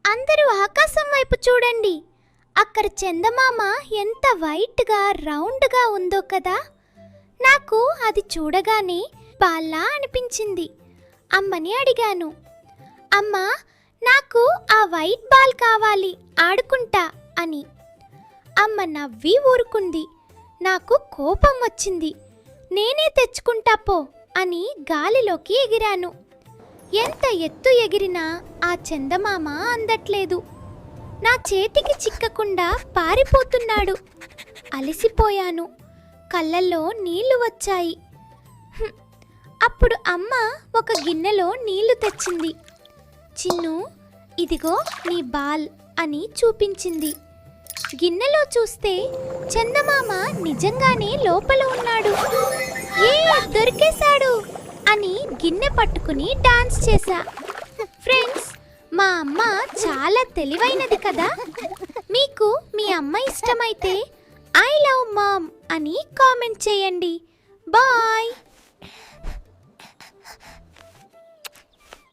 అందరూ ఆకాశం వైపు చూడండి. అక్కడ చందమామ ఎంత వైట్గా రౌండ్గా ఉందో కదా. నాకు అది చూడగానే బాల్లా అనిపించింది. అమ్మని అడిగాను, అమ్మా నాకు ఆ వైట్ బాల్ కావాలి, ఆడుకుంటా అని. అమ్మ నవ్వి ఊరుకుంది. నాకు కోపం వచ్చింది. నేనే తెచ్చుకుంటా పో అని గాలిలోకి ఎగిరాను. ఎంత ఎత్తు ఎగిరినా ఆ చందమామ అందట్లేదు. నా చేతికి చిక్కకుండా పారిపోతున్నాడు. అలసిపోయాను. కళ్ళల్లో నీళ్లు వచ్చాయి. అప్పుడు అమ్మ ఒక గిన్నెలో నీళ్లు తెచ్చింది. చిన్ను, ఇదిగో నీ బాల్ అని చూపించింది. గిన్నెలో చూస్తే చందమామ నిజంగానే లోపల ఉన్నాడు. ఏ దొరికేశాడు అని గిన్నె పట్టుకుని డాన్స్ చేశా. ఫ్రెండ్స్, మా అమ్మ చాలా తెలివైనది కదా. మీకు మీ అమ్మ ఇష్టమైతే ఐ లవ్ మామ్ అని కామెంట్ చేయండి. బాయ్.